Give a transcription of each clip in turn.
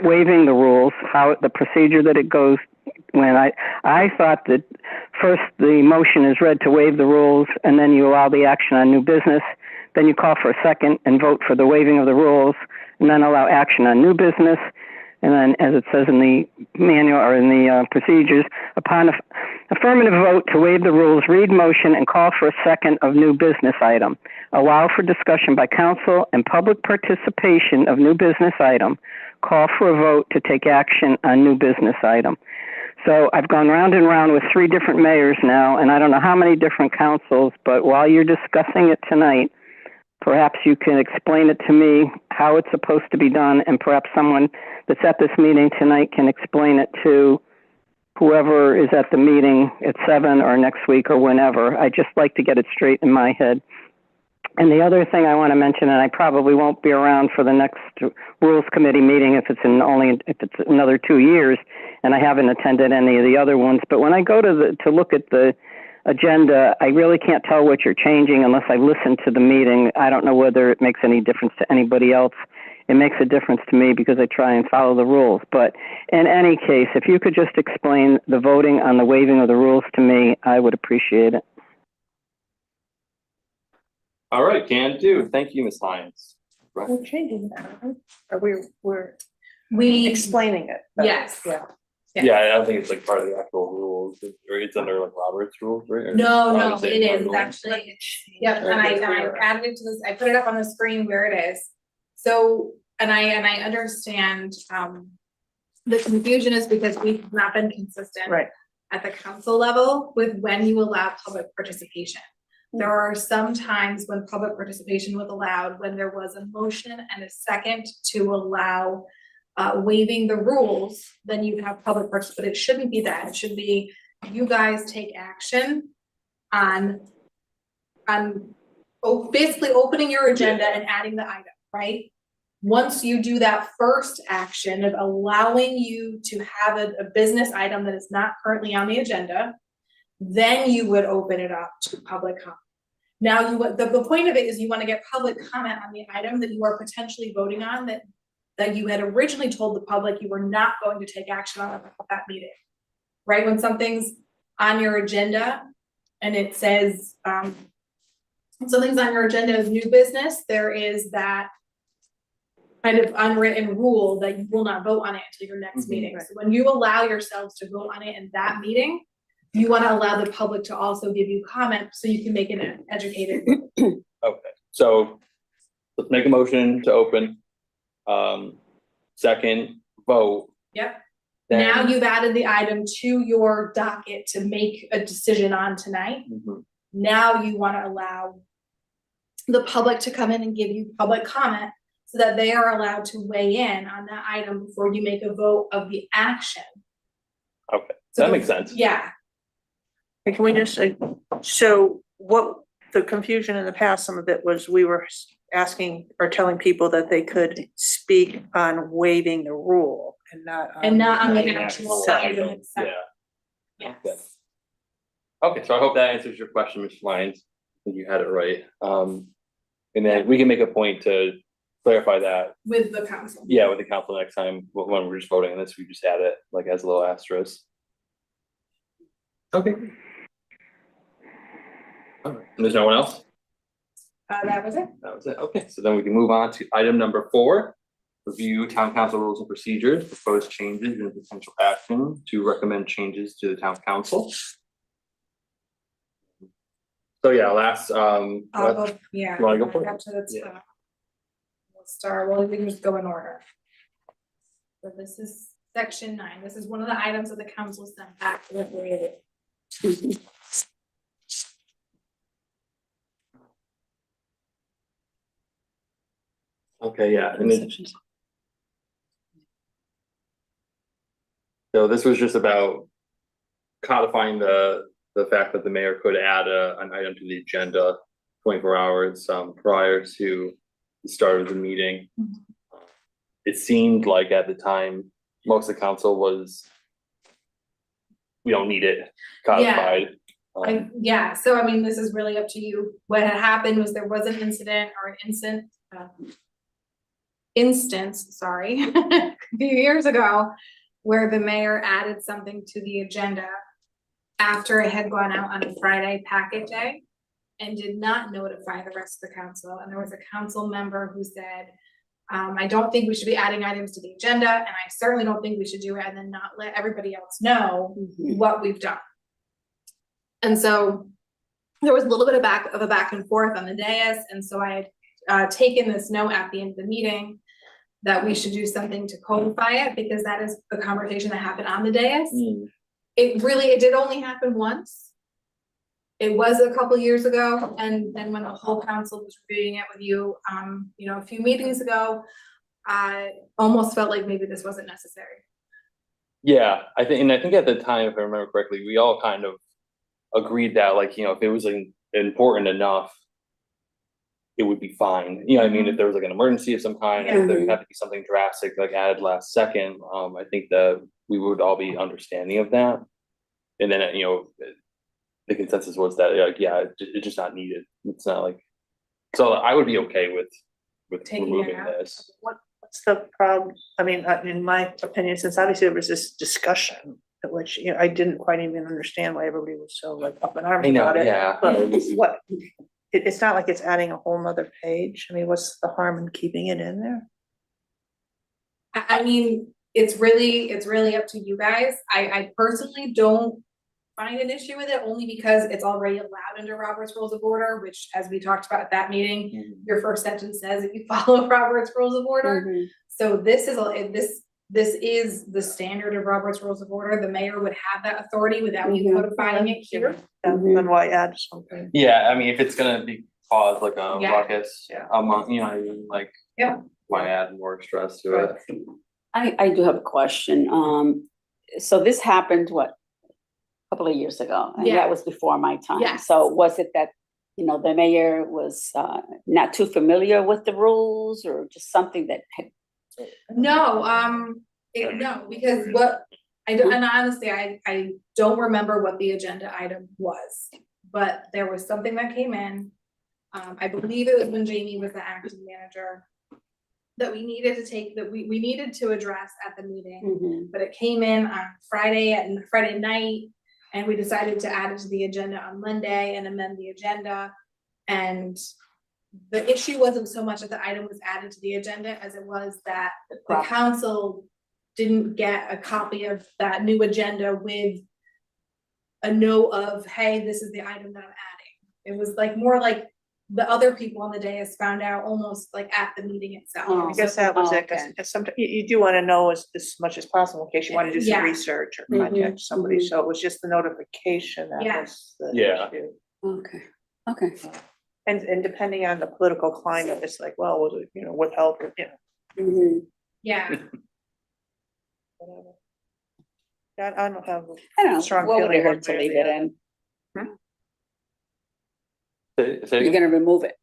waiving the rules, how the procedure that it goes when I thought that first the motion is read to waive the rules and then you allow the action on new business. Then you call for a second and vote for the waiving of the rules and then allow action on new business. And then, as it says in the manual or in the procedures, upon affirmative vote to waive the rules, read motion and call for a second of new business item. Allow for discussion by council and public participation of new business item. Call for a vote to take action on new business item. So I've gone round and round with 3 different mayors now, and I don't know how many different councils, but while you're discussing it tonight, perhaps you can explain it to me how it's supposed to be done, and perhaps someone that's at this meeting tonight can explain it to whoever is at the meeting at 7 or next week or whenever. I just like to get it straight in my head. And the other thing I want to mention, and I probably won't be around for the next Rules Committee meeting if it's another 2 years, and I haven't attended any of the other ones. But when I go to look at the agenda, I really can't tell what you're changing unless I listen to the meeting. I don't know whether it makes any difference to anybody else. It makes a difference to me because I try and follow the rules. But in any case, if you could just explain the voting on the waiving of the rules to me, I would appreciate it. All right, can do. Thank you, Ms. Lyons. Right. We're changing that, or we're explaining it. Yes. Yeah. Yeah, I don't think it's like part of the actual rules, or it's under like Robert's rules, right? Or No, is it is manual? actually. Yep, and I added it to this, I put it up on the screen where it is. So, and I understand, the confusion is because we've not been consistent. Right. At the council level with when you allow public participation. There are some times when public participation was allowed when there was a motion and a second to allow waiving the rules, then you have public participation, but it shouldn't be that. It should be you guys take action on basically opening your agenda and adding the item, right? Once you do that first action of allowing you to have a business item that is not currently on the agenda, then you would open it up to public comment. Now, the point of it is you want to get public comment on the item that you are potentially voting on that you had originally told the public you were not going to take action on at that meeting, right? When something's on your agenda and it says something's on your agenda as new business, there is that kind of unwritten rule that you will not vote on it until your next meeting. Right. So when you allow yourselves to vote on it in that meeting, you want to allow the public to also give you comment so you can make an educated. Okay, so let's make a motion to open. Second, vote. Yep. Then, now you've added the item to your docket to make a decision on tonight. Now you want to allow the public to come in and give you public comment so that they are allowed to weigh in on that item before you make a vote of the action. Okay, so that makes sense. Yeah. Can we just so what the confusion in the past, some of it was we were asking or telling people that they could speak on waiving the rule and not on the actual item itself. Yeah. Yes. Okay, so I hope that answers your question, Ms. Lyons. I think you had it right. And then we can make a point to clarify that with the council. Yeah, with the council next time when we're just voting on this, we just add it like as a little asterisk. Okay. All right. And there's no one else? That was it. That was it. Okay, so then we can move on to item number 4. Review town council rules and procedures, propose changes and potential action to recommend changes to the town council. So yeah, last I'll go, yeah. You wanna go for it? Up to the top. We'll start, well, we can just go in order. So this is section 9. This is one of the items that the council sent back to the created. Okay, yeah, and then, so this was just about codifying the fact that the mayor could add an item to the agenda 24 hours prior to the start of the meeting. It seemed like at the time most of the council was, we don't need it codified. Yeah, so I mean, this is really up to you. What had happened was there was an incident or an instance, sorry, a few years ago, where the mayor added something to the agenda after it had gone out on a Friday packet day and did not notify the rest of the council. And there was a council member who said, I don't think we should be adding items to the agenda, and I certainly don't think we should do it and then not let everybody else know what we've done. And so there was a little bit of a back and forth on the dais, and so I had taken this note at the end of the meeting that we should do something to codify it, because that is the conversation that happened on the dais. It did only happen once. It was a couple years ago, and then when the whole council was reviewing it with you, a few meetings ago, I almost felt like maybe this wasn't necessary. Yeah, I think at the time, if I remember correctly, we all kind of agreed that, like, if it was important enough, it would be fine. You know what I mean? If there was like an emergency of some kind, if there had to be something drastic, like added last second, I think that we would all be understanding of that. And then, the consensus was that, like, yeah, it's just not needed. It's not like, so I would be okay with Taking removing it out. this. What's the problem? I mean, in my opinion, since obviously there was this discussion, at which, I didn't quite even understand why everybody was so like up in arms I know, about it. yeah. But it's not like it's adding a whole nother page. I mean, what's the harm in keeping it in there? I mean, it's really up to you guys. I personally don't find an issue with it, only because it's already allowed under Robert's Rules of Order, which, as we talked about at that meeting, your first sentence says that you follow Robert's Rules of Order. So this is the standard of Robert's Rules of Order. The mayor would have that authority without you codifying it here. Then why add something? Yeah, I mean, if it's gonna be cause like a Yeah. ruckus Yeah. among, I mean, like, Yeah. why add more stress to it? I do have a question. So this happened, a couple of years ago, and Yeah. that was before my time. Yes. So was it that, the mayor was not too familiar with the rules, or just something that had? No, no, because and honestly, I don't remember what the agenda item was, but there was something that came in. I believe it was when Jamie was the acting manager, that we needed we needed to address at the meeting, but it came in on Friday night, and we decided to add it to the agenda on Monday and amend the agenda. And the issue wasn't so much that the item was added to the agenda as it was that the council didn't get a copy of that new agenda with a note of, hey, this is the item that I'm adding. It was like more like the other people on the dais found out almost like at the meeting itself. I guess that was it, okay. because sometimes you do want to know as much as possible in case you want to do some Yeah. research or contact somebody, so it was just the notification that Yeah. was the Yeah. issue. Okay. And depending on the political climate, it's like, well, was it, withheld, or, Yeah, whatever. I don't have. I don't know, Strong what would feeling it hurt one to way or leave the it other. in? So You're gonna remove it?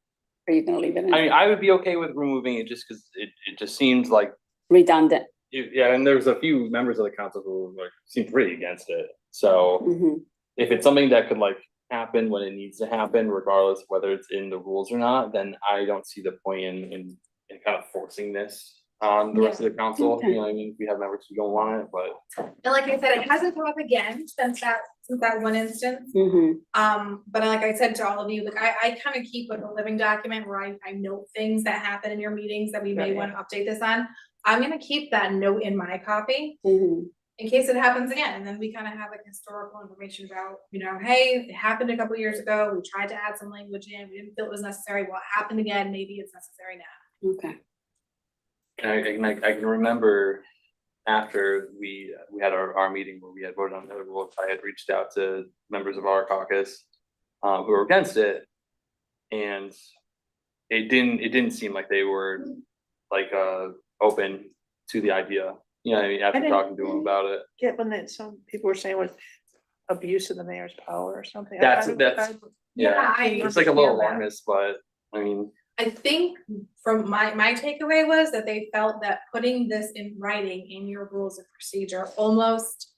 Or you're gonna leave it in? I mean, I would be okay with removing it just because it just seems like, Redundant. yeah, and there's a few members of the council who like seem pretty against it. So if it's something that could like happen when it needs to happen, regardless of whether it's in the rules or not, then I don't see the point in kind of forcing this on the rest of the council. Okay. You know what I mean? We have members who don't want it, but and like I said, it hasn't come up again since that one instance. But like I said to all of you, like I kind of keep like a living document where I note things that happen in your meetings that we may want to update this on. I'm gonna keep that note in my copy in case it happens again, and then we kind of have like historical information about, hey, it happened a couple years ago, we tried to add some language in, we didn't feel it was necessary, well, it happened again, maybe it's necessary now. Okay. and I can remember after we had our meeting where we had voted on the rules, I had reached out to members of our caucus who were against it, and it didn't seem like they were like open to the idea. You know what I mean? After talking to them about it. Get when some people were saying was abuse of the mayor's power or something. That's Yeah, it's like a little understand that. alarmist, but I mean, I think from my takeaway was that they felt that putting this in writing in your rules of procedure almost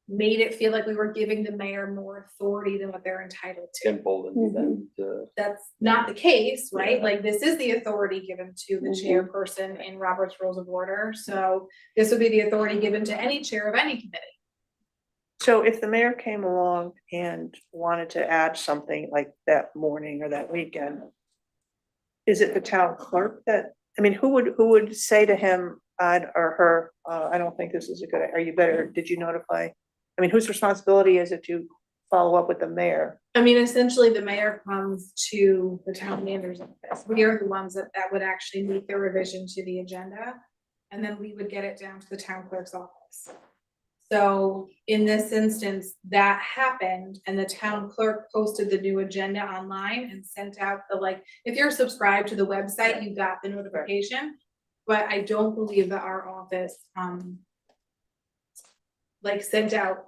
made it feel like we were giving the mayor more authority than what they're entitled to. embolden them to. That's not the case, right? Yeah. Like, this is the authority given to the Mhm. chairperson in Robert's Rules of Order, so this would be the authority given to any chair of any committee. So if the mayor came along and wanted to add something like that morning or that weekend, is it the town clerk that, I mean, who would say to him, or her, I don't think this is a good, are you better, did you notify? I mean, whose responsibility is it to follow up with the mayor? I mean, essentially, the mayor comes to the town manager's office. We are the ones that would actually make the revision to the agenda. And then we would get it down to the town clerk's office. So in this instance, that happened and the town clerk posted the new agenda online and sent out the, like, if you're subscribed to the website, you got the notification. But I don't believe that our office, like, sent out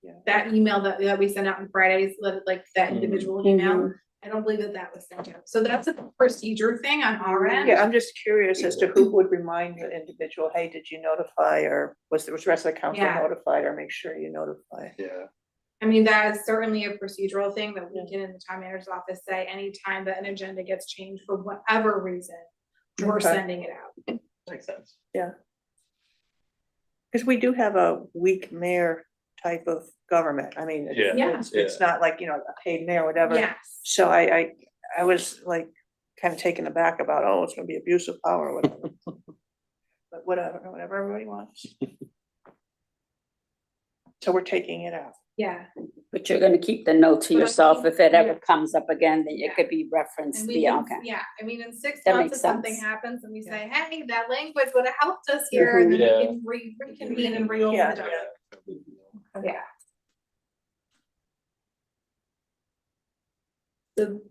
Yeah. that email that we sent out on Fridays, like that individual email. I don't believe that was sent out. So that's a procedure thing on our end. Yeah, I'm just curious as to who would remind the individual, hey, did you notify, or was the rest of the council Yeah. notified, or make sure you notify? Yeah. I mean, that is certainly a procedural thing that we can in the town manager's office say anytime that an agenda gets changed for whatever reason, we're Okay. sending it out. Makes sense. Because we do have a weak mayor type of government. I mean, Yeah. Yeah. it's not like, a paid mayor, whatever. Yes. So I was like kind of taken aback about, oh, it's gonna be abuse of power or whatever. But whatever everybody wants. So we're taking it out. Yeah. But you're gonna keep the note to But I yourself. think- If it ever yeah. comes up again, then Yeah. it could be referenced. And we Yeah, can, okay. yeah, I mean, in 6 That months, makes if something sense. happens and we say, hey, that language would have helped us here, and then Yeah. we can reconvene and reopen Yeah. the document. Yeah. So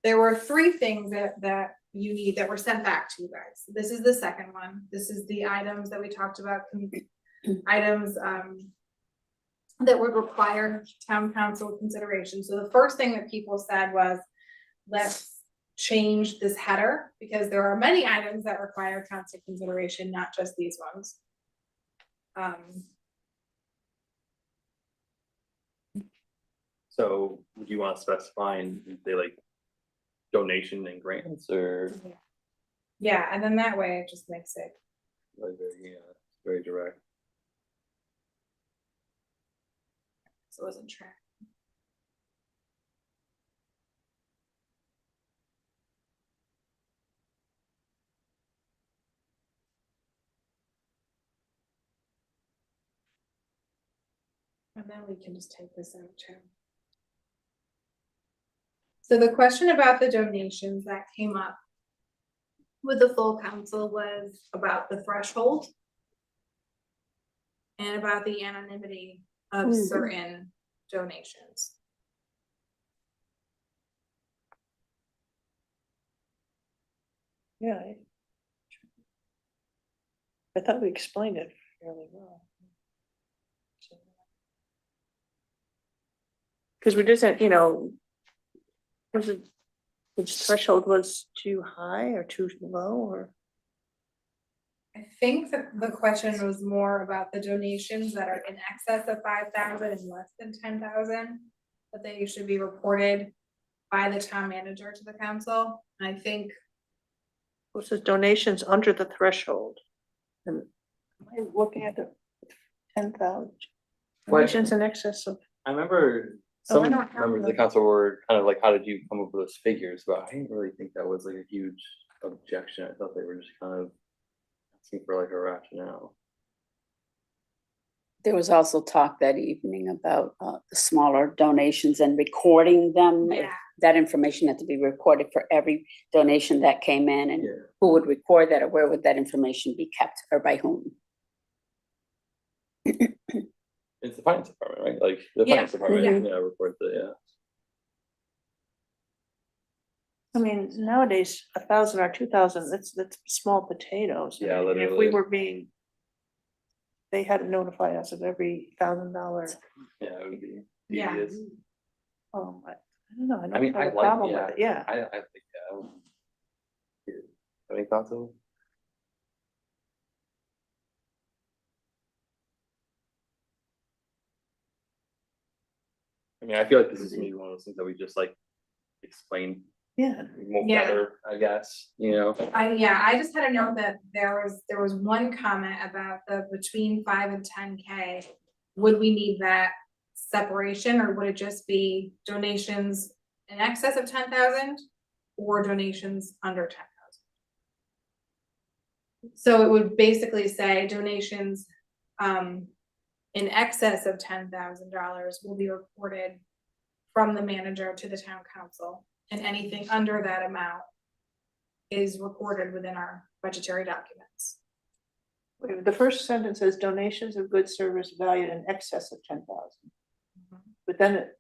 there were 3 things that you need that were sent back to you guys. This is the second one. This is the items that we talked about, items that would require town council consideration. So the first thing that people said was, let's change this header, because there are many items that require council consideration, not just these ones. So would you want to specify and say like donation and grants or Yeah, and then that way it just makes it, like very direct? so it wasn't tracked. And then we can just take this out too. So the question about the donations that came up with the full council was about the threshold and about the anonymity of Mhm. certain donations. Yeah. I thought we explained it fairly well. Because we just, was it, which threshold was too high or too low, or? I think that the question was more about the donations that are in excess of 5,000 and less than 10,000, that they should be reported by the town manager to the council. And I think, Was the donations under the threshold? And am I looking at the 10,000? Donations in excess of, I remember Oh, I some don't have members of the them. council were kind of like, how did you come up with those figures? But I didn't really think that was like a huge objection. I thought they were just kind of asking for like a rationale. There was also talk that evening about the smaller donations and recording them. If yeah, that information had to be recorded for every donation that came in, and Yeah. who would record that, or where would that information be kept, or by whom? It's the finance department, right? Like the Yeah, finance department, yeah. reports it, yeah. I mean, nowadays, 1,000 or 2,000, that's small potatoes. I Yeah, mean, If we literally. were they had to notify us of every $1,000. Yeah, it would be Yeah. tedious. I don't know, I I mean, don't I have a like, problem with it, yeah. I think, Any thoughts on? I mean, I feel like this is maybe one of those things that we just like explain Yeah. more Yeah. better, I guess, you know? I just had a note that there was one comment about the between 5 and 10K. Would we need that separation, or would it just be donations in excess of 10,000 or donations under 10,000? So it would basically say donations in excess of $10,000 will be reported from the manager to the town council, and anything under that amount is recorded within our budgetary documents. Wait, the first sentence says donations of goods service valued in excess of 10,000. But then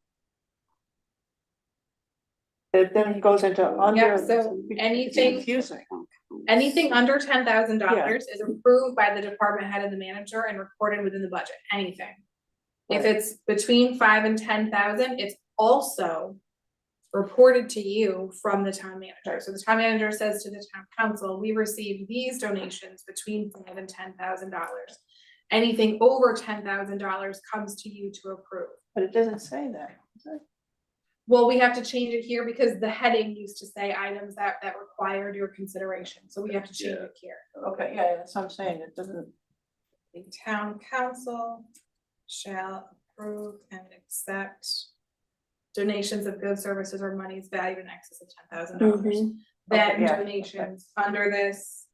it goes into under. Yeah, so It's anything- confusing. Anything under $10,000 is approved by the department head and the manager and recorded within the budget, anything. If Right. it's between 5 and 10,000, it's also reported to you from the town manager. So the town manager says to the town council, we received these donations between $5,000 and $10,000. Anything over $10,000 comes to you to approve. But it doesn't say that. does it? Well, we have to change it here because the heading used to say items that required your consideration, so we have to change Yeah. it here. Okay, yeah, that's what I'm saying. It doesn't. The town council shall approve and accept donations of goods, services, or monies valued in excess of $10,000. Then Okay, yeah, donations under this,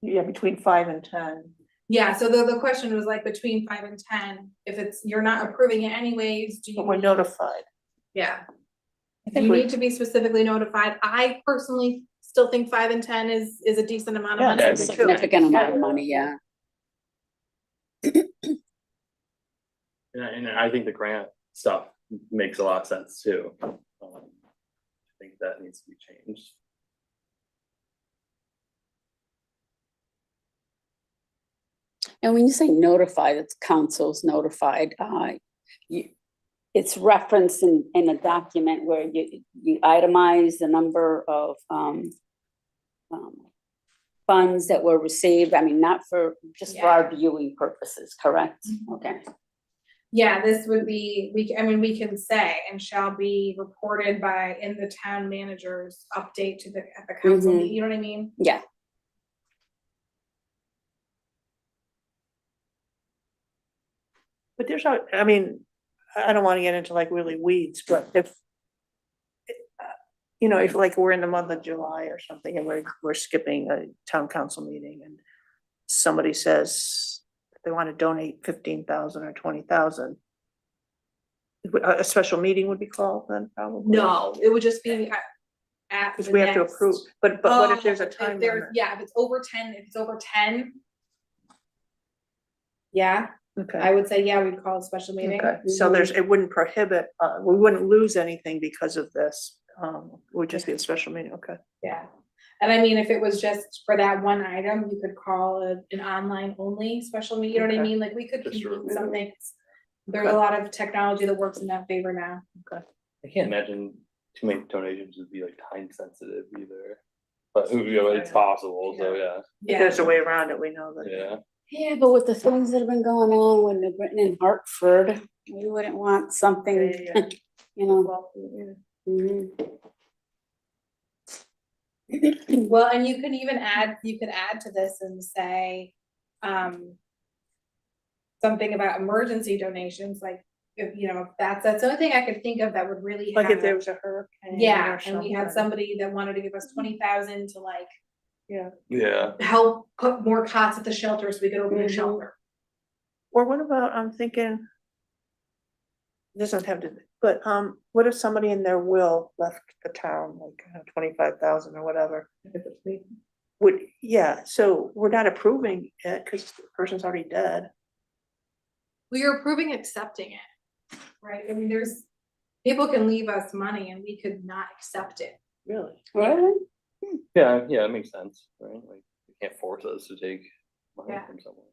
Yeah, between 5 and 10. yeah, so the question was like between 5 and 10, if it's, you're not approving it anyways, do But we're you, notified. yeah, I do think you we, need to be specifically notified? I personally still think 5 and 10 is a decent amount of Yeah, money. Yeah, It's a significant amount of money, yeah. And I think the grant stuff makes a lot of sense too. I think that needs to be changed. And when you say notified, it's council's notified, it's referenced in a document where you itemize the number of, funds that were received, I mean, not for, just for our viewing purposes, correct? Okay. Yeah, this would be, we can say, and shall be reported by, in the town manager's update to at the council, Mhm. you know what I mean? Yeah. but there's, I mean, I don't want to get into like really weeds, but if, you know, if like we're in the month of July or something and we're skipping a town council meeting and somebody says they want to donate 15,000 or 20,000, a special meeting would be called then probably? No, it would just be at Because the we have to next- approve, but what if there's a Oh, time there's- limit? Yeah, if it's over 10. Yeah, I Okay, would say, yeah, we'd call a special meeting. okay, so there's, it wouldn't prohibit, we wouldn't lose anything because of this, it would just be a special meeting, okay. Yeah, and I mean, if it was just for that one item, you could call an online only special meeting, you know what I Okay. mean? Like, we could Just convene for- something. There's Okay. a lot of technology that works in that favor now. I can't imagine too many donations would be like time sensitive either. But you know, it's possible, so yeah, If there's a way around it, we know that. yeah. Yeah, but with the things that have been going on when they've written in Hartford, we wouldn't want something, Yeah. you know. Well, yeah. Mhm. Well, and you could even add to this and say, something about emergency donations, like, if, you know, that's the only thing I could think of that would really Like if have- there was a hurricane. Yeah, or and we had something. somebody that wanted to give us 20,000 to like Yeah, help put more cots at the shelter so we could open a Mhm. shelter. Or what about, I'm thinking. This doesn't have to, but what if somebody in their will left the town, like 25,000 or whatever? Would, yeah, so we're not approving it because the person's already dead. We are approving accepting it, right? I mean, people can leave us money and we could not accept it. Really? Really? yeah, it makes sense, right? Like, you can't force us to take money Yeah. from someone.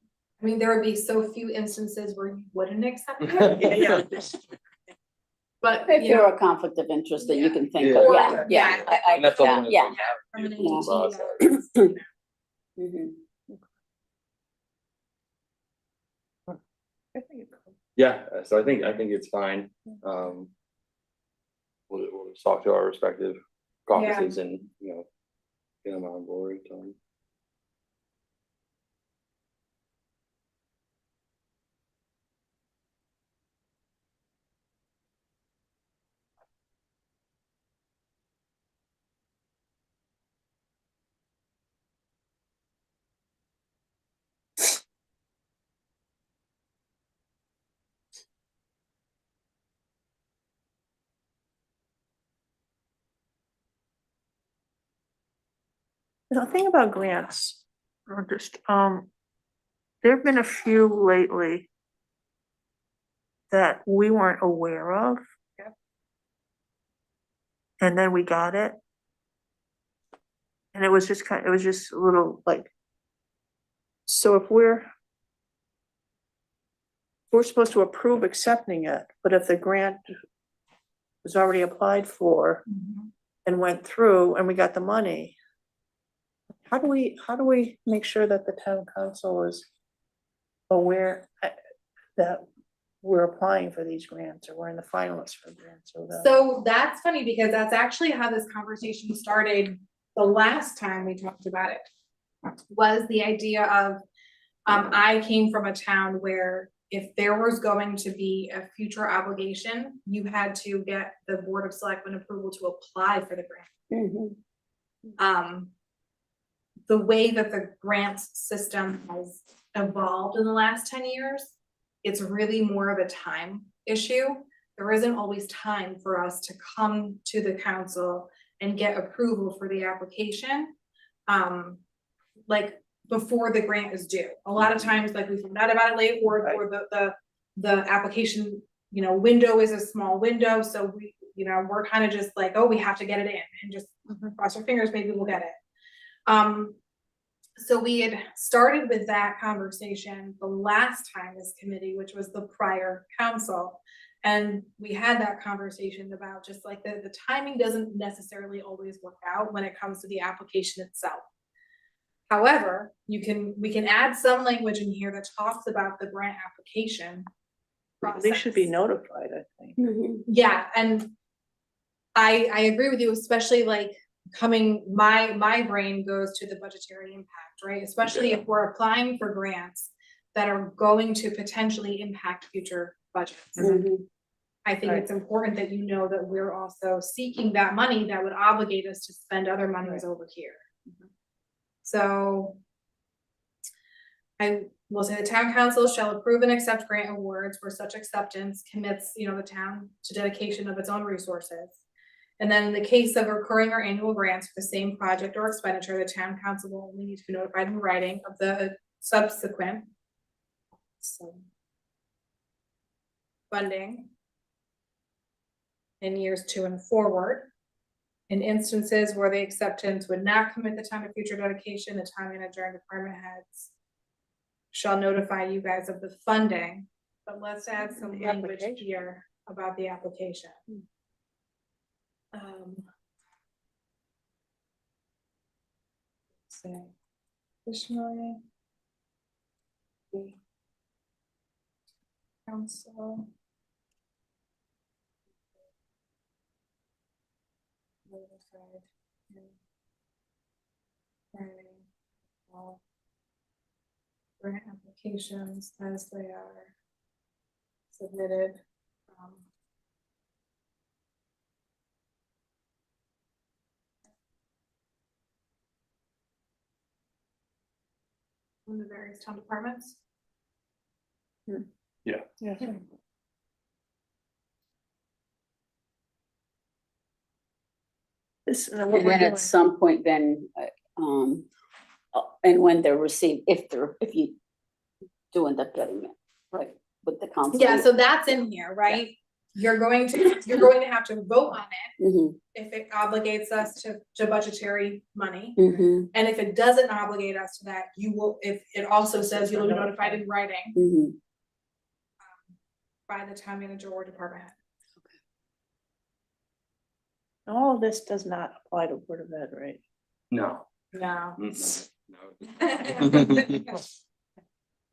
I mean, there would be so few instances where you wouldn't accept it, Yeah. If but, you you're know. a conflict of interest that you Yeah. can think Yeah. of, Or- yeah, yeah. I And that's get something that, yeah. From an Yeah. entity that- Mhm. I think it could. Yeah, so I think it's fine. we'll talk to our respective offices and, you know, get them on board. The thing about grants, or just, there've been a few lately that we weren't aware of. Yep. And then we got it. And it was just it was just a little like, so if we're supposed to approve accepting it, but if the grant was already applied for and went through and we got the money, how do we make sure that the town council is aware that we're applying for these grants, or we're in the finalists for grants? Or So that's funny, because that's actually how this conversation started the last time we talked about it, was the idea of, I came from a town where if there was going to be a future obligation, you had to get the Board of Selectmen approval to apply for the grant. The way that the grants system has evolved in the last 10 years, it's really more of a time issue. There isn't always time for us to come to the council and get approval for the application, like before the grant is due. A lot of times, like, we found out about it late, or the application, you know, window is a small window, so we, you know, we're kind of just like, oh, we have to get it in, and just cross our fingers, maybe we'll get it. So we had started with that conversation the last time this committee, which was the prior council. And we had that conversation about just like the timing doesn't necessarily always work out when it comes to the application itself. However, we can add some language in here that talks about the grant application process. they should be notified, I think. Yeah, and I agree with you, especially like my brain goes to the budgetary impact, right? Especially if we're applying for grants that are going to potentially impact future budgets. I think it's important that you know that we're also seeking that money that would obligate us to spend other monies over here. So I will say the town council shall approve and accept grant awards where such acceptance commits, you know, the town to dedication of its own resources. And then in the case of recurring or annual grants for the same project or expenditure, the town council will only need to be notified in writing of the subsequent funding in years 2 and forward. In instances where the acceptance would not commit the time to future dedication, the town manager and department heads shall notify you guys of the funding. But let's add some language here about the application. Say, additionally, the council notified in writing all grant applications as they are submitted. From the various town departments. Yeah. And then at some point then, and when they're received, if you do end up getting it, right, with the council. Yeah, so that's in here, right? You're going to have to vote on it if it obligates us to budgetary money. And if it doesn't obligate us to that, you will, if it also says you'll be notified in writing by the town manager or department head. All of this does not apply to Board of Ed, right? No. No. We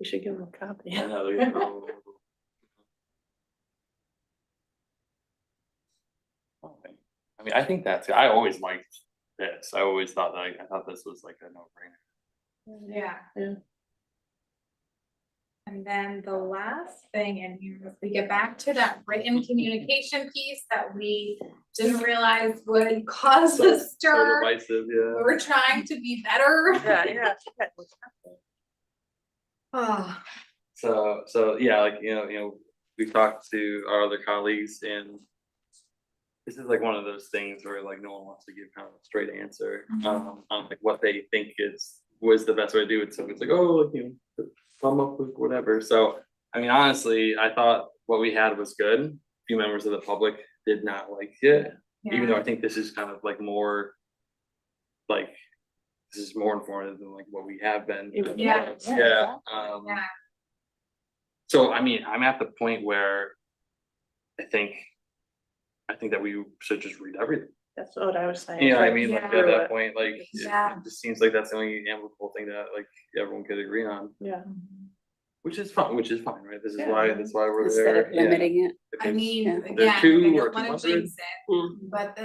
should give them a copy. Okay. mean, I think I always liked this. I always thought that, I thought this was like a no-brainer. Yeah. Yeah. And then the last thing in here, if we get back to that written communication piece that we didn't realize would cause a So stir. divisive, yeah. We're trying to be better. Yeah. Oh, So yeah, like, we've talked to our other colleagues, and this is like one of those things where like no one wants to give kind of a straight answer on like what they think was the best way to do it. So it's like, oh, like, come up with whatever. So I mean, honestly, I thought what we had was good. A few members of the public did not like it, even though I think this is kind of like more like, this is more informative than like what we have been. Yeah. Yeah. yeah. So I mean, I'm at the point where I think that we should just read everything. That's what I was saying. Yeah, I mean, like Yeah. at that point, like Yeah. it just seems like that's the only amicable thing that like everyone could agree on, Yeah. which is fine, right? This is Yeah. that's why we're Instead there. of limiting it. If I it's- mean, Yeah. again, They're like, I 2 don't or wanna 200. jinx it, but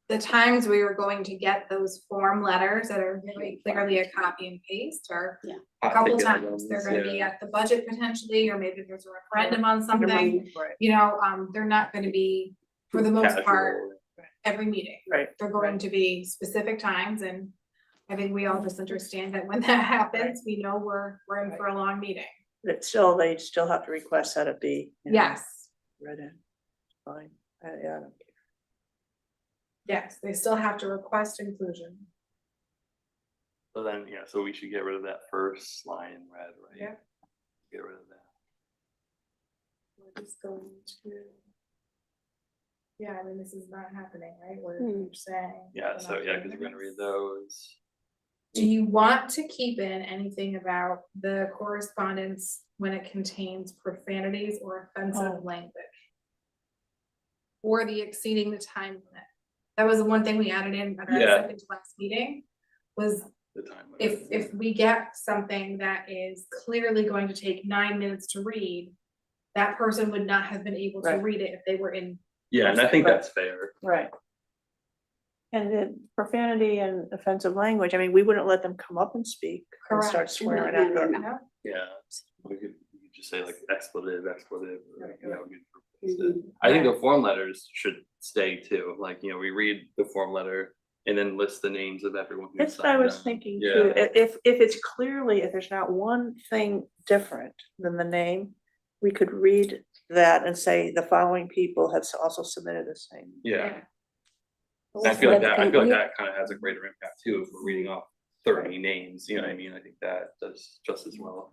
the times we were going to get those form letters that are very clearly a copy and paste are a hot couple ticket times. They're items, gonna be yeah. at the budget potentially, or maybe there's a referendum on something, Right, they're not gonna be, for the most part, Casual. every meeting. right. They're going to be specific times, and I think we all just understand that when that happens, we know we're in for a long meeting. But still, they still have to request that it be. Yes, Read in. Fine. Yeah. I don't care. yes, they still have to request inclusion. So then, so we should get rid of that first line in red, right? Yeah. Get rid of that. We're just going to. Yeah, I mean, this is not happening, right? We're saying. Yeah, we're so not yeah, doing because we're gonna this. read those. Do you want to keep in anything about the correspondence when it contains profanities or offensive language? Or the exceeding the time limit? That was the one thing we added in at our Yeah. second to last meeting, was The time if we get something that is clearly going to take 9 minutes to read, that person would not have been able to Right. read it if they were in. Yeah, and I think Right. that's fair. Right. And then profanity and offensive language, I mean, we wouldn't let them come up and speak and start Correct. swearing No, at no, them. no. Yeah, we could just say like expletive, or, Right, good for- I think the form letters should stay too, like, we read the form letter and then list the names of everyone. who That's what I signed was on. thinking Yeah. too. If it's clearly, if there's not one thing different than the name, we could read that and say the following people have also submitted the same. Yeah, and I feel like that kind of has a greater impact too, if we're reading off 30 names, you know what I mean? I think that does just as well.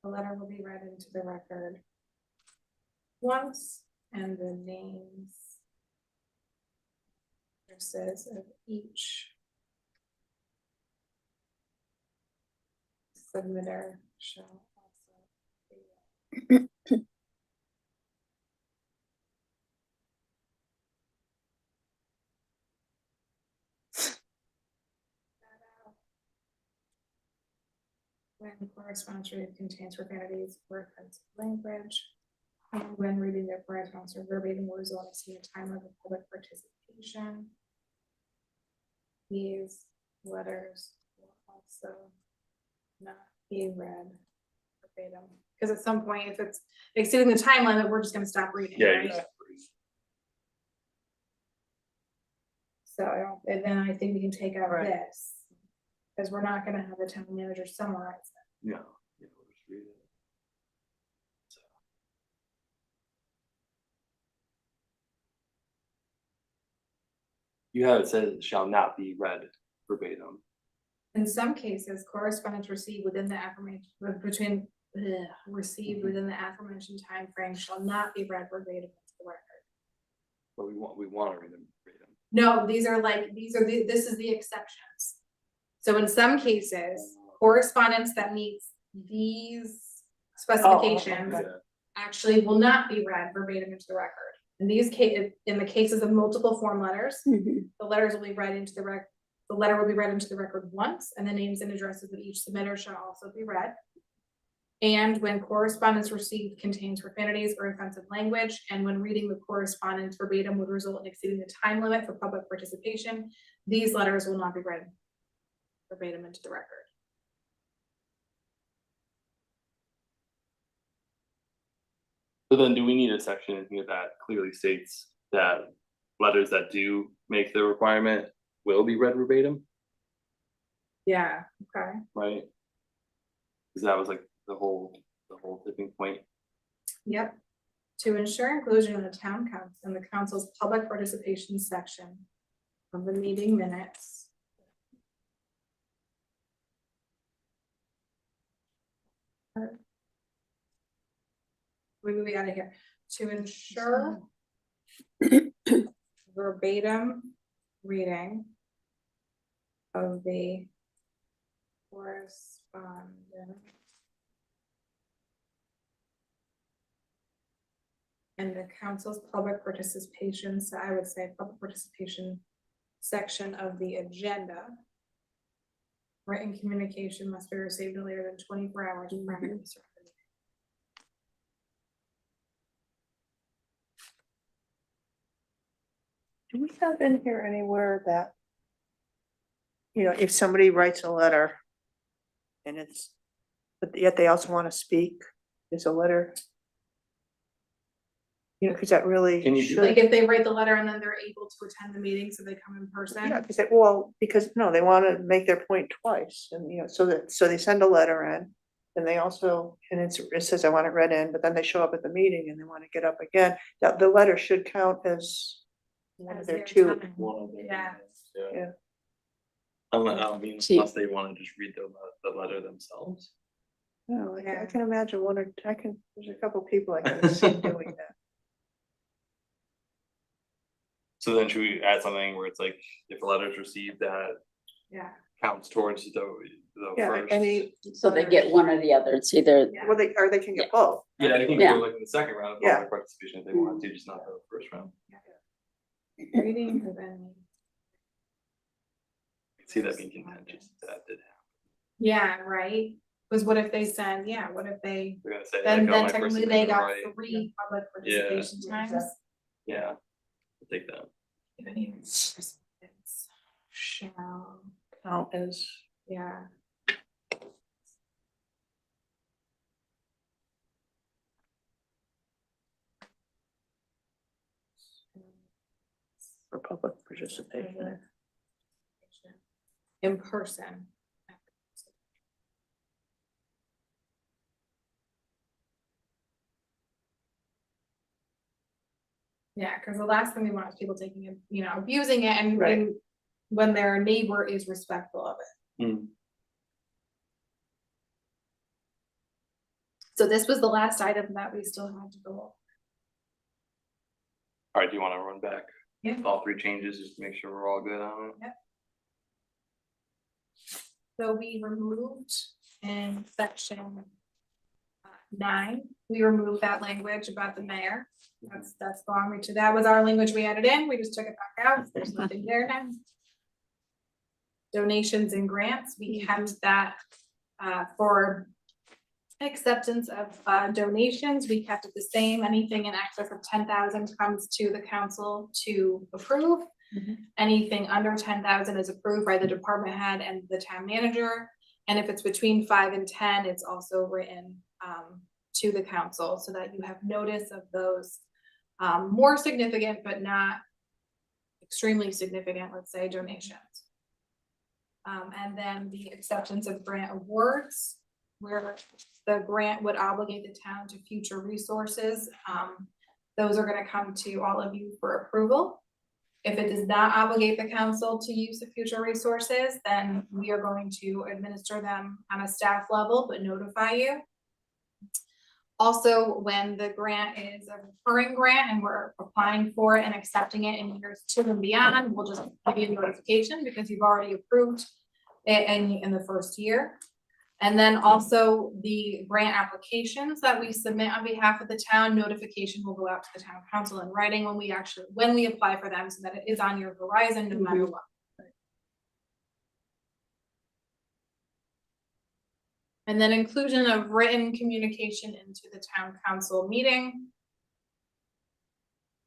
The letter will be read into the record once, and the names, addresses of each submitter shall also be read. When correspondence contains profanities or offensive language, and when reading their correspondence or verbatim words will exceed the time of the public participation. These letters will also not be read verbatim, because at some point, if it's exceeding the time limit, we're just gonna stop reading, Yeah. right? So, and then I think we can take out Right. this, because we're not gonna have the town manager summarize it. Yeah. We'll just read it. So. You have it says shall not be read verbatim. In some cases, correspondence received within the affirmation, received within the aforementioned timeframe shall not be read verbatim into the record. But we want to read them verbatim. No, this is the exceptions. So in some cases, correspondence that meets these specifications Yeah. actually will not be read verbatim into the record. In in the cases of multiple form letters, Mhm. the letters will be read into the letter will be read into the record once, and the names and addresses of each submitter shall also be read. And when correspondence received contains profanities or offensive language, and when reading the correspondence verbatim would result in exceeding the time limit for public participation, these letters will not be read verbatim into the record. So then do we need a section in here that clearly states that letters that do make the requirement will be read verbatim, Yeah, okay. right? Cause that was like the whole tipping point. Yep. To ensure inclusion in the town council and the council's public participation section of the meeting minutes. What do we got here? To ensure verbatim reading of the correspondence and the council's public participation, so I would say public participation section of the agenda. Written communication must be received no later than 24 hours prior to the start of the meeting. Do we have in here anywhere that, you know, if somebody writes a letter and it's, but yet they also want to speak, is a letter? You know, because that really Can you do should. Like if they write the letter and then they're able to attend the meeting, so they come in person. Yeah, because no, they want to make their point twice, and you know, so they send a letter in. And they also, and it says I want it read in, but then they show up at the meeting and they want to get up again, that the letter should count as one of As their their two. time. One of them, Yeah. Yeah. I mean, See- unless they wanna just read the letter themselves. No, I Yeah. can imagine there's a couple people I can see doing that. So then should we add something where it's like, if a letter is received that Yeah. counts towards the Yeah, first? So they get one or the other, it's either, Yeah. Well, they can get both. Yeah, I think Yeah. we're like in the second round of Yeah. public participation if they wanted to, just not the first round. Reading of any. I can see that being contentious, if that did happen. Yeah, right, because what if they send, what if they, They're gonna say, then like, oh, my technically person they didn't got write. 3 public Yeah. participation times. Yeah, I'll take that. If any participants shall, Count as, yeah. for public participation. In person. Yeah, because the last thing we want is people taking it, abusing it and Right. and when their neighbor is respectful of it. Hmm. So this was the last item that we still had to go over. Alright, do you wanna run back Yeah. all 3 changes, just to make sure we're all good on it? So we removed in section 9, we removed that language about the mayor. That's gone, that was our language we added in, we just took it back out, there's nothing there now. Donations and grants, we kept that for acceptance of donations, we kept it the same, anything in excess of 10,000 comes to the council to approve. Mhm. Anything under 10,000 is approved by the department head and the town manager. And if it's between 5 and 10, it's also written to the council so that you have notice of those more significant, but not extremely significant, let's say, donations. And then the acceptance of grant awards, where the grant would obligate the town to future resources. Those are gonna come to all of you for approval. If it does not obligate the council to use the future resources, then we are going to administer them on a staff level, but notify you. Also, when the grant is a recurring grant and we're applying for it and accepting it in years 2 and beyond, we'll just give you a notification because you've already approved it in the first year. And then also the grant applications that we submit on behalf of the town, notification will go out to the town council in writing when we apply for them, so that it is on your horizon no matter what. And then inclusion of written communication into the town council meeting.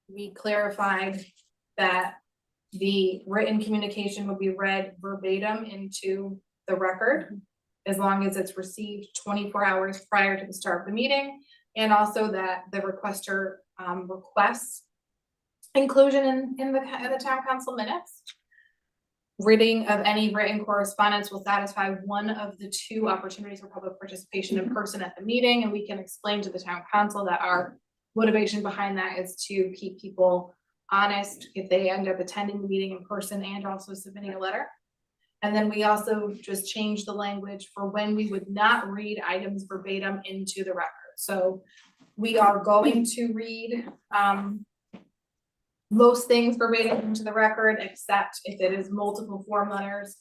We clarified that the written communication will be read verbatim into the record, as long as it's received 24 hours prior to the start of the meeting, and also that the requester requests inclusion in the town council minutes. Reading of any written correspondence will satisfy one of the two opportunities for public participation in person at the meeting, and we can explain to the town council that our motivation behind that is to keep people honest if they end up attending the meeting in person and also submitting a letter. And then we also just changed the language for when we would not read items verbatim into the record. So we are going to read most things verbatim into the record, except if it is multiple form letters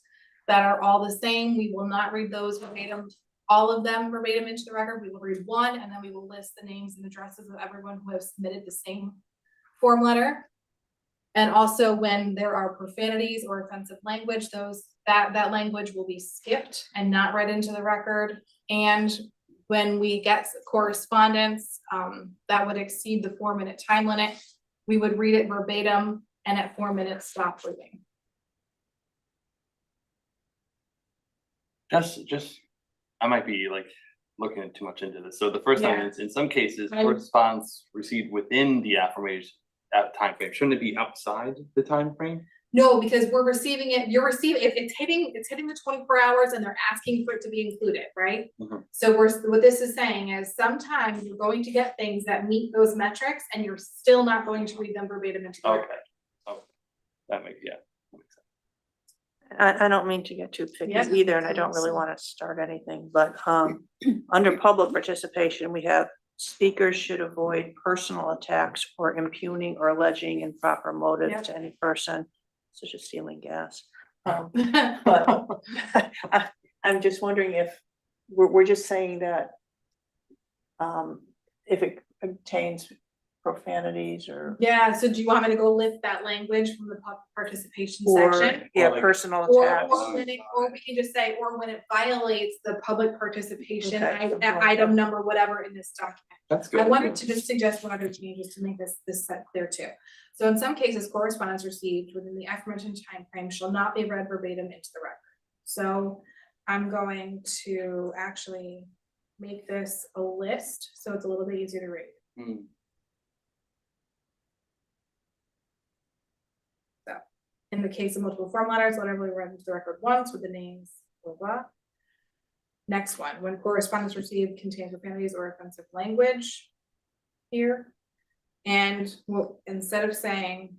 that are all the same. We will not read those verbatim, all of them verbatim into the record. We will read one, and then we will list the names and addresses of everyone who has submitted the same form letter. And also when there are profanities or offensive language, that language will be skipped and not read into the record. And when we get correspondence that would exceed the 4-minute time limit, we would read it verbatim and at 4 minutes stop reading. Just, I might be like looking too much into this. So the first time Yeah. is in some cases, I'm- correspondence received within the affirmation, that time frame. Shouldn't it be outside the time frame? No, because we're receiving it, it's hitting the 24 hours and they're asking for it to be included, right? Mhm. So what this is saying is sometimes you're going to get things that meet those metrics and you're still not going to read them verbatim into the record. Okay. Oh, that makes sense. I don't mean to get too picky Yeah. either, and I don't really want to start anything, but under public participation, we have speakers should avoid personal attacks or impugning or alleging improper Yeah. motives to any person, such as stealing gas. But I'm just wondering if we're just saying that if it contains profanities or Yeah, so do you want me to go lift that language from the public participation section? yeah, Or like- personal Or attacks. or we can just say, or when it violates the public participation Okay, something like item that. number, whatever in this document. That's I good. wanted to just suggest one other changes to make this set clear too. So in some cases, correspondence received within the aforementioned timeframe shall not be read verbatim into the record. So I'm going to actually make this a list, so it's a little bit easier to read. Hmm. In the case of multiple form letters, let everyone read into the record once with the names, blah, blah. Next one, when correspondence received contains profanities or offensive language here. And instead of saying,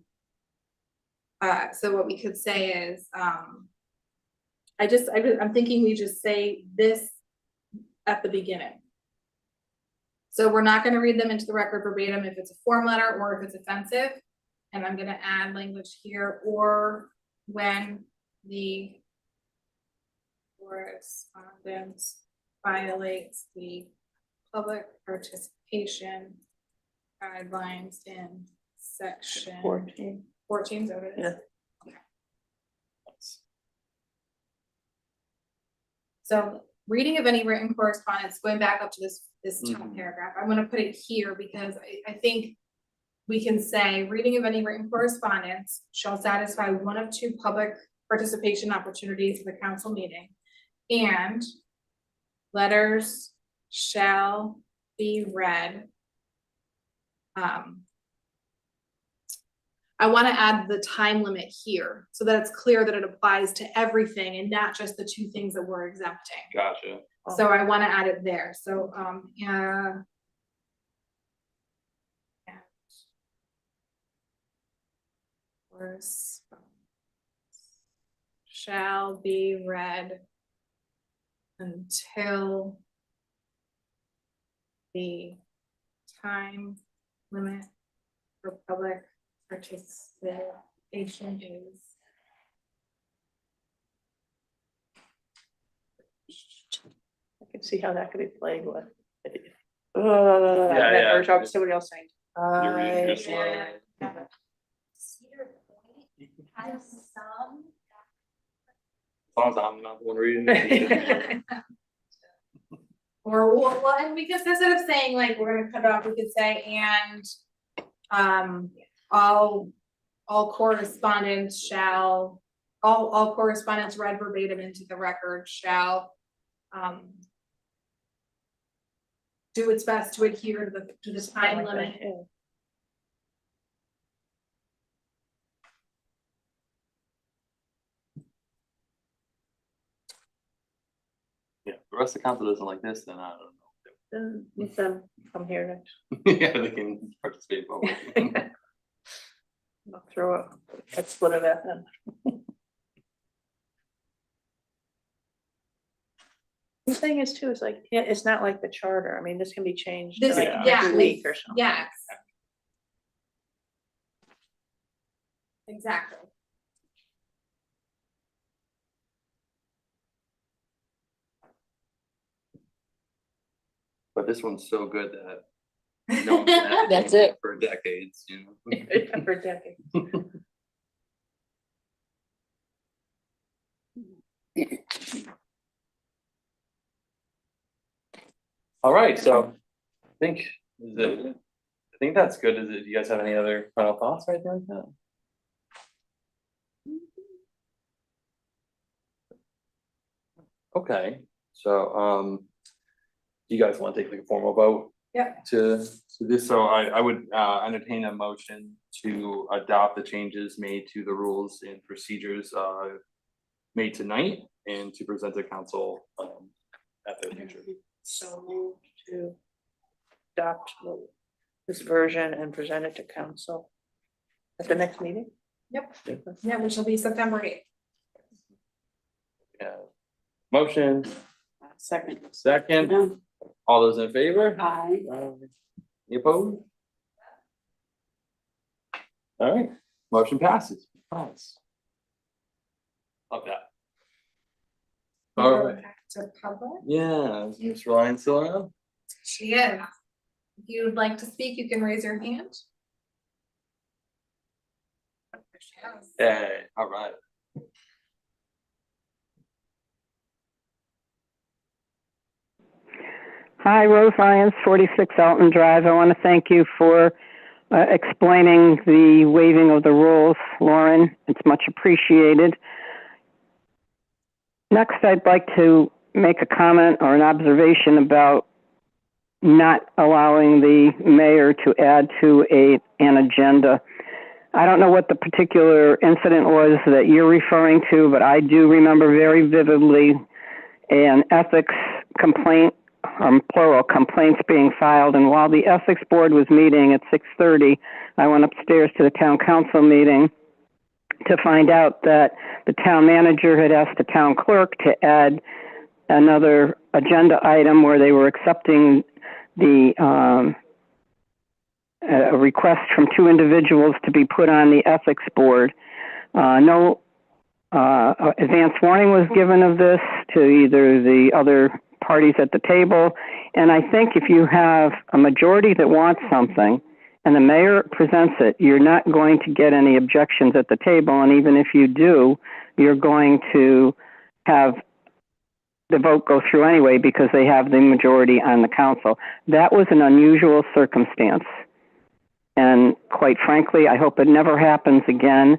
so what we could say is, I'm thinking we just say this at the beginning. So we're not gonna read them into the record verbatim if it's a form letter or if it's offensive. And I'm gonna add language here, or when the correspondence violates the public participation guidelines in section 14. 14, is that what it is? Yeah. So reading of any written correspondence, going back up to this top Mhm. paragraph, I'm gonna put it here because I think we can say, reading of any written correspondence shall satisfy one of two public participation opportunities of the council meeting. And letters shall be read. I want to add the time limit here so that it's clear that it applies to everything and not just the two things that we're exempting. Gotcha. So I want to add it there. So, shall be read until the time limit for public participation is can see how that could be played with. yeah. Or talk to somebody else saying. You're reading this I- one. Cedar Point has some. As long as I'm not the one reading it. Or well, and because instead of saying like, we're gonna cut it off, we could say, and, all correspondence shall, all correspondence read verbatim into the record shall, do its best to adhere to the time limit. Yeah. Yeah, the rest of the council doesn't like this, then I don't Then let them come here next. know. Yeah, they can participate. But I'll throw a split of at them. The thing is too, is like, yeah, it's not like the charter. I mean, this can be changed This, like Yeah. next week or something. Yes. Exactly. But this one's so good that no one's gonna have to That's change it. for decades, you know? For decades. All right, so I think that's good. Do you guys have any other final thoughts right there? No. Okay, so, do you guys want to take like a formal vote? Yep. To this, so I would entertain a motion to adopt the changes made to the rules and procedures made tonight and to present to council at the future. So moved to adopt this version and present it to council at the next meeting. Yep. Yeah, which will be September 8th. Yeah. Motion, Second. second, No, all those in favor? aye. You opposed? All right, motion passes. Nice. Love that. All right, Back to public. yeah, is Ms. Ryan still around? She is. If you'd like to speak, you can raise your hand. There she is. Hey, all right. Hi, Rose Lyons, 46 Alton Drive. I want to thank you for explaining the waiving of the rules, Lauren. It's much appreciated. Next, I'd like to make a comment or an observation about not allowing the mayor to add to an agenda. I don't know what the particular incident was that you're referring to, but I do remember very vividly an ethics complaint, plural, complaints being filed. And while the ethics board was meeting at 6:30, I went upstairs to the town council meeting to find out that the town manager had asked the town clerk to add another agenda item where they were accepting the a request from two individuals to be put on the ethics board. No advance warning was given of this to either the other parties at the table. And I think if you have a majority that wants something and the mayor presents it, you're not going to get any objections at the table. And even if you do, you're going to have the vote go through anyway because they have the majority on the council. That was an unusual circumstance. And quite frankly, I hope it never happens again.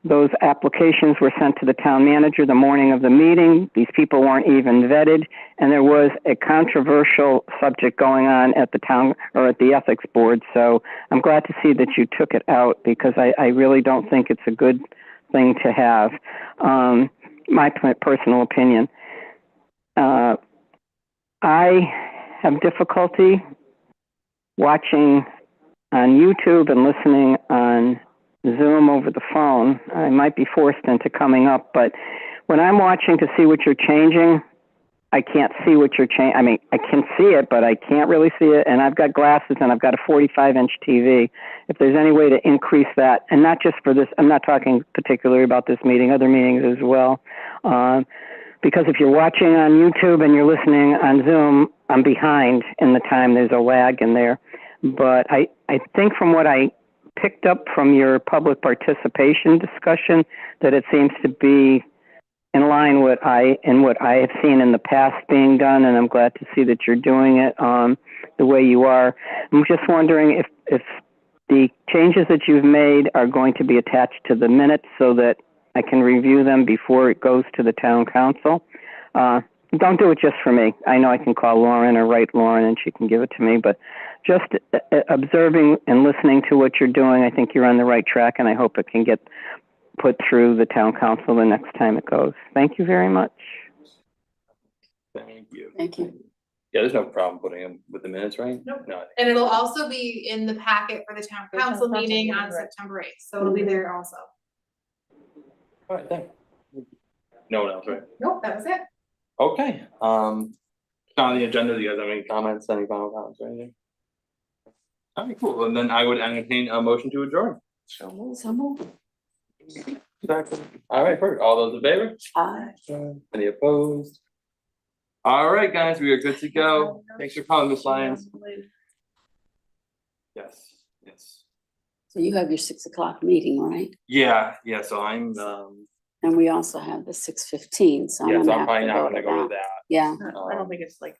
Those applications were sent to the town manager the morning of the meeting. These people weren't even vetted, and there was a controversial subject going on at the town or at the ethics board. So I'm glad to see that you took it out because I really don't think it's a good thing to have. My personal opinion. I have difficulty watching on YouTube and listening on Zoom over the phone. I might be forced into coming up, but when I'm watching to see what you're changing, I can't see what you're changing. I mean, I can see it, but I can't really see it. And I've got glasses and I've got a 45-inch TV. If there's any way to increase that, and not just for this, I'm not talking particularly about this meeting, other meetings as well. because if you're watching on YouTube and you're listening on Zoom, I'm behind in the time. There's a lag in there. But I think from what I picked up from your public participation discussion, that it seems to be in line with what I have seen in the past being done, and I'm glad to see that you're doing it the way you are. I'm just wondering if the changes that you've made are going to be attached to the minutes so that I can review them before it goes to the town council. Don't do it just for me. I know I can call Lauren or write Lauren and she can give it to me, but just observing and listening to what you're doing, I think you're on the right track, and I hope it can get put through the town council the next time it goes. Thank you very much. Thank you. Thank you. Yeah, there's no problem putting them with the minutes, right? Nope. No. And it'll also be in the packet for the town For town council council meeting meeting, on right. September 8th, so it'll be there also. All right, thanks. No one else, right? Nope, that was it. Okay, on the agenda, do you guys have any comments, any final comments or anything? All right, cool, and then I would entertain a motion to adjourn. So moved. All right, perfect, all those in favor? Any opposed? All right, guys, we are good to go. Thanks for calling, Ms. Lyons. Yes, yes. So you have your 6 o'clock meeting, right? Yeah, so I'm, And we also have the 6:15, so I'm yeah, so gonna I'm have probably to not go gonna to go to that. that. Yeah, I don't think it's like